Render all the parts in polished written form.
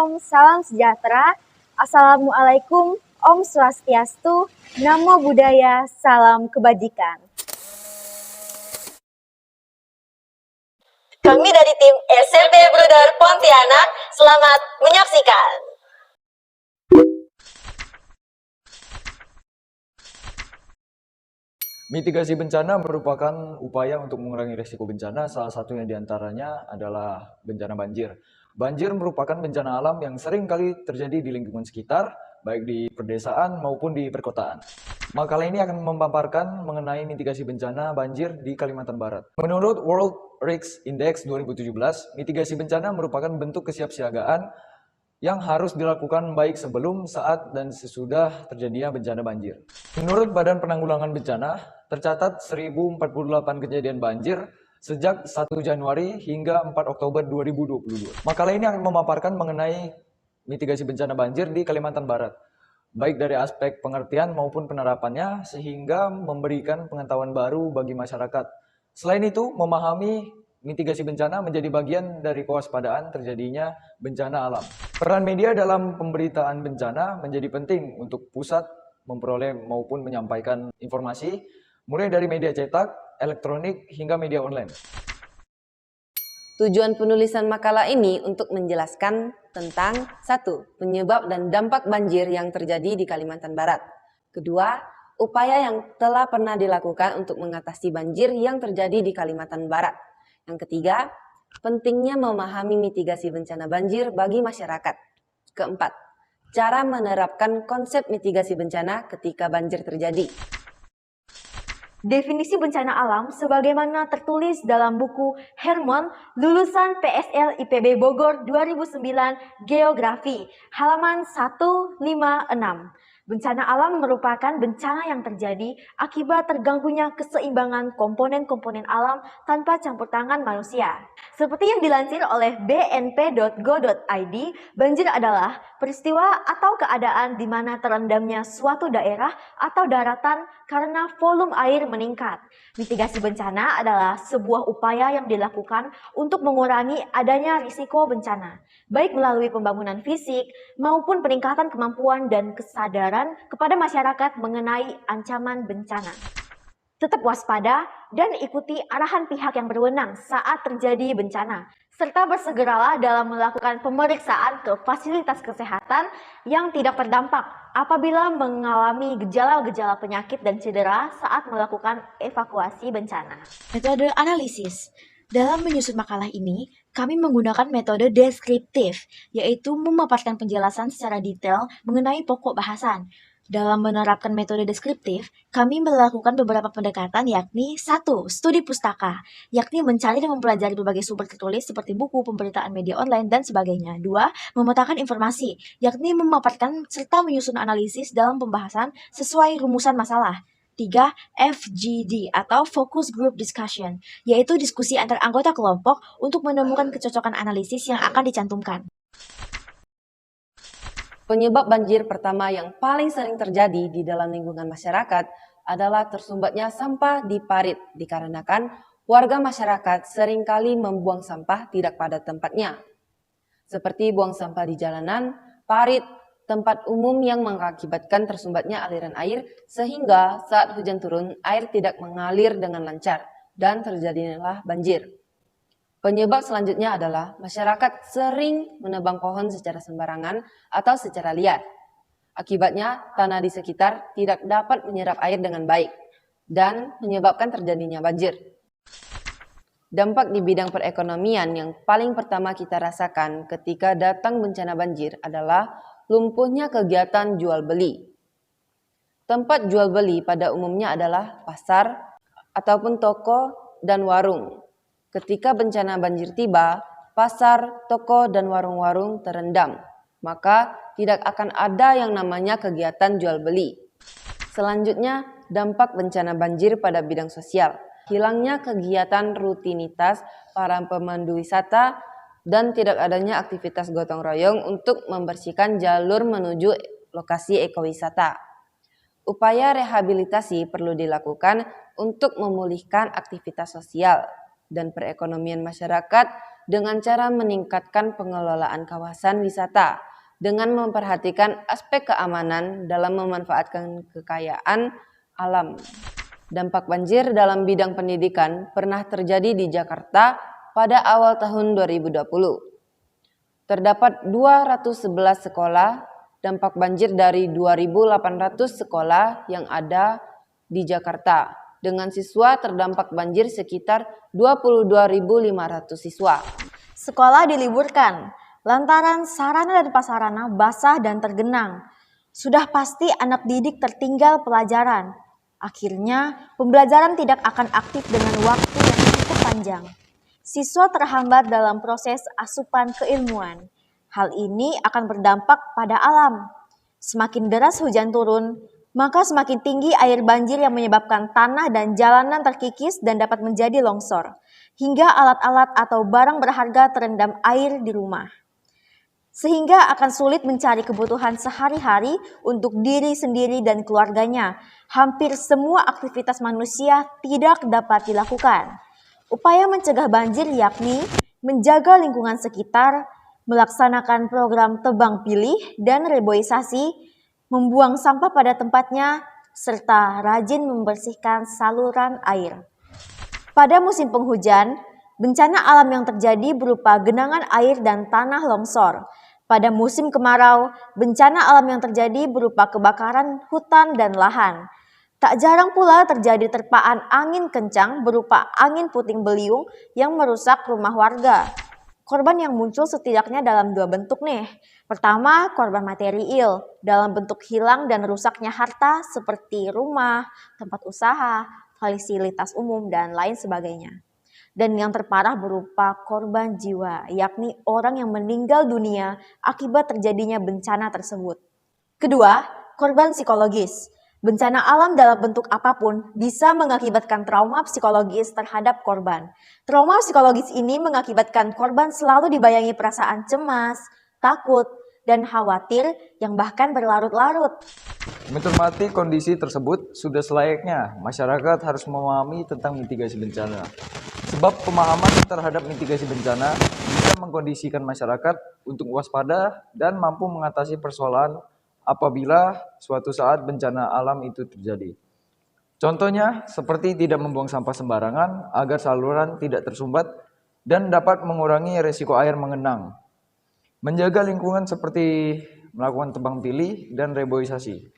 Om Salam Sejahtera, Assalamualaikum, Om Swastiastu, Namo Buddhaya, Salam Kebajikan. Kami dari tim SMP Bruder Pontianak, selamat menyaksikan. Mitigasi bencana merupakan upaya untuk mengurangi risiko bencana, salah satunya diantaranya adalah bencana banjir. Banjir merupakan bencana alam yang sering kali terjadi di lingkungan sekitar, baik di pedesaan maupun di perkotaan. Makalah ini akan memaparkan mengenai mitigasi bencana banjir di Kalimantan Barat. Menurut World Risk Index 2017, mitigasi bencana merupakan bentuk kesiapsiagaan yang harus dilakukan baik sebelum, saat, dan sesudah terjadinya bencana banjir. Menurut Badan Penanggulangan Bencana, tercatat 1048 kejadian banjir sejak 1 Januari hingga 4 Oktober 2022. Makalah ini akan memaparkan mengenai mitigasi bencana banjir di Kalimantan Barat, baik dari aspek pengertian maupun penerapannya, sehingga memberikan pengetahuan baru bagi masyarakat. Selain itu, memahami mitigasi bencana menjadi bagian dari kewaspadaan terjadinya bencana alam. Peran media dalam pemberitaan bencana menjadi penting untuk pusat memperoleh maupun menyampaikan informasi, mulai dari media cetak, elektronik, hingga media online. Tujuan penulisan makalah ini untuk menjelaskan tentang 1. Penyebab dan dampak banjir yang terjadi di Kalimantan Barat. Kedua, upaya yang telah pernah dilakukan untuk mengatasi banjir yang terjadi di Kalimantan Barat. Yang ketiga, pentingnya memahami mitigasi bencana banjir bagi masyarakat. Keempat, cara menerapkan konsep mitigasi bencana ketika banjir terjadi. Definisi bencana alam sebagaimana tertulis dalam buku Hermon lulusan PSL IPB Bogor 2009 Geografi halaman 156. Bencana alam merupakan bencana yang terjadi akibat terganggunya keseimbangan komponen-komponen alam tanpa campur tangan manusia. Seperti yang dilansir oleh bnp.go.id, banjir adalah peristiwa atau keadaan di mana terendamnya suatu daerah atau daratan karena volume air meningkat. Mitigasi bencana adalah sebuah upaya yang dilakukan untuk mengurangi adanya risiko bencana, baik melalui pembangunan fisik maupun peningkatan kemampuan dan kesadaran kepada masyarakat mengenai ancaman bencana. Tetap waspada dan ikuti arahan pihak yang berwenang saat terjadi bencana, serta bersegeralah dalam melakukan pemeriksaan ke fasilitas kesehatan yang tidak terdampak apabila mengalami gejala-gejala penyakit dan cedera saat melakukan evakuasi bencana. Metode analisis. Dalam menyusun makalah ini, kami menggunakan metode deskriptif, yaitu memaparkan penjelasan secara detail mengenai pokok bahasan. Dalam menerapkan metode deskriptif, kami melakukan beberapa pendekatan, yakni 1. Studi pustaka, yakni mencari dan mempelajari berbagai sumber tertulis seperti buku, pemberitaan media online, dan sebagainya. 2. Memetakan informasi, yakni memaparkan serta menyusun analisis dalam pembahasan sesuai rumusan masalah. 3. FGD atau Focus Group Discussion, yaitu diskusi antar anggota kelompok untuk menemukan kecocokan analisis yang akan dicantumkan. Penyebab banjir pertama yang paling sering terjadi di dalam lingkungan masyarakat adalah tersumbatnya sampah di parit, dikarenakan warga masyarakat seringkali membuang sampah tidak pada tempatnya, seperti buang sampah di jalanan, parit, tempat umum yang mengakibatkan tersumbatnya aliran air, sehingga saat hujan turun, air tidak mengalir dengan lancar dan terjadilah banjir. Penyebab selanjutnya adalah masyarakat sering menebang pohon secara sembarangan atau secara liar. Akibatnya, tanah di sekitar tidak dapat menyerap air dengan baik dan menyebabkan terjadinya banjir. Dampak di bidang perekonomian yang paling pertama kita rasakan ketika datang bencana banjir adalah lumpuhnya kegiatan jual beli. Tempat jual beli pada umumnya adalah pasar ataupun toko dan warung. Ketika bencana banjir tiba, pasar, toko, dan warung-warung terendam, maka tidak akan ada yang namanya kegiatan jual beli. Selanjutnya, dampak bencana banjir pada bidang sosial. Hilangnya kegiatan rutinitas para pemandu wisata dan tidak adanya aktivitas gotong royong untuk membersihkan jalur menuju lokasi ekowisata. Upaya rehabilitasi perlu dilakukan untuk memulihkan aktivitas sosial dan perekonomian masyarakat dengan cara meningkatkan pengelolaan kawasan wisata dengan memperhatikan aspek keamanan dalam memanfaatkan kekayaan alam. Dampak banjir dalam bidang pendidikan pernah terjadi di Jakarta pada awal tahun 2020. Terdapat 211 sekolah dampak banjir dari 2.800 sekolah yang ada di Jakarta, dengan siswa terdampak banjir sekitar 22.500 siswa. Sekolah diliburkan lantaran sarana dan prasarana basah dan tergenang. Sudah pasti anak didik tertinggal pelajaran. Akhirnya, pembelajaran tidak akan aktif dengan waktu yang cukup panjang. Siswa terhambat dalam proses asupan keilmuan. Hal ini akan berdampak pada alam. Semakin deras hujan turun, maka semakin tinggi air banjir yang menyebabkan tanah dan jalanan terkikis dan dapat menjadi longsor. Hingga alat-alat atau barang berharga terendam air di rumah. Sehingga akan sulit mencari kebutuhan sehari-hari untuk diri sendiri dan keluarganya. Hampir semua aktivitas manusia tidak dapat dilakukan. Upaya mencegah banjir yakni menjaga lingkungan sekitar, melaksanakan program tebang pilih dan reboisasi, membuang sampah pada tempatnya, serta rajin membersihkan saluran air. Pada musim penghujan, bencana alam yang terjadi berupa genangan air dan tanah longsor. Pada musim kemarau, bencana alam yang terjadi berupa kebakaran hutan dan lahan. Tak jarang pula terjadi terpaan angin kencang berupa angin puting beliung yang merusak rumah warga. Korban yang muncul setidaknya dalam dua bentuk nih. Pertama, korban material dalam bentuk hilang dan rusaknya harta seperti rumah, tempat usaha, fasilitas umum, dan lain sebagainya. Dan yang terparah berupa korban jiwa, yakni orang yang meninggal dunia akibat terjadinya bencana tersebut. Kedua, korban psikologis. Bencana alam dalam bentuk apapun bisa mengakibatkan trauma psikologis terhadap korban. Trauma psikologis ini mengakibatkan korban selalu dibayangi perasaan cemas, takut, dan khawatir yang bahkan berlarut-larut. Mencermati kondisi tersebut, sudah selayaknya masyarakat harus memahami tentang mitigasi bencana. Sebab pemahaman terhadap mitigasi bencana bisa mengkondisikan masyarakat untuk waspada dan mampu mengatasi persoalan apabila suatu saat bencana alam itu terjadi. Contohnya seperti tidak membuang sampah sembarangan agar saluran tidak tersumbat dan dapat mengurangi risiko air mengenang. Menjaga lingkungan seperti melakukan tebang pilih dan reboisasi.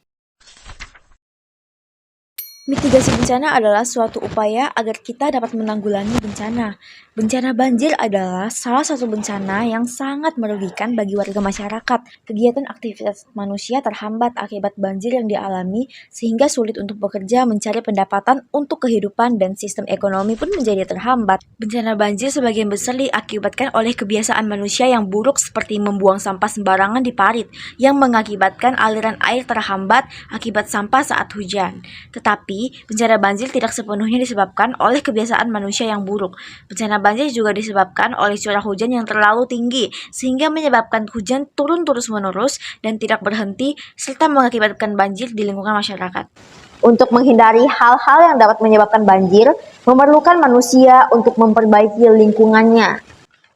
Mitigasi bencana adalah suatu upaya agar kita dapat menanggulangi bencana. Bencana banjir adalah salah satu bencana yang sangat merugikan bagi warga masyarakat. Kegiatan aktivitas manusia terhambat akibat banjir yang dialami sehingga sulit untuk bekerja, mencari pendapatan untuk kehidupan, dan sistem ekonomi pun menjadi terhambat. Bencana banjir sebagian besar diakibatkan oleh kebiasaan manusia yang buruk seperti membuang sampah sembarangan di parit yang mengakibatkan aliran air terhambat akibat sampah saat hujan. Tetapi bencana banjir tidak sepenuhnya disebabkan oleh kebiasaan manusia yang buruk. Bencana banjir juga disebabkan oleh curah hujan yang terlalu tinggi sehingga menyebabkan hujan turun terus-menerus dan tidak berhenti serta mengakibatkan banjir di lingkungan masyarakat. Untuk menghindari hal-hal yang dapat menyebabkan banjir, memerlukan manusia untuk memperbaiki lingkungannya.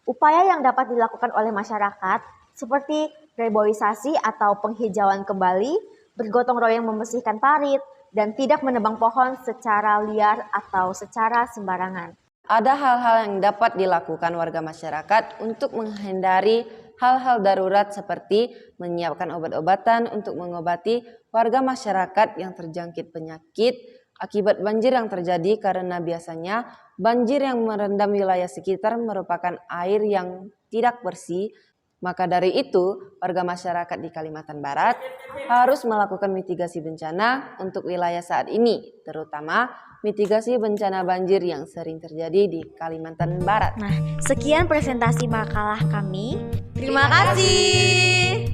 Upaya yang dapat dilakukan oleh masyarakat seperti reboisasi atau penghijauan kembali, bergotong royong membersihkan parit, dan tidak menebang pohon secara liar atau secara sembarangan. Ada hal-hal yang dapat dilakukan warga masyarakat untuk menghindari hal-hal darurat seperti menyiapkan obat-obatan untuk mengobati warga masyarakat yang terjangkit penyakit akibat banjir yang terjadi, karena biasanya banjir yang merendam wilayah sekitar merupakan air yang tidak bersih. Maka dari itu, warga masyarakat di Kalimantan Barat harus melakukan mitigasi bencana untuk wilayah saat ini, terutama mitigasi bencana banjir yang sering terjadi di Kalimantan Barat. Nah, sekian presentasi makalah kami. Terima kasih.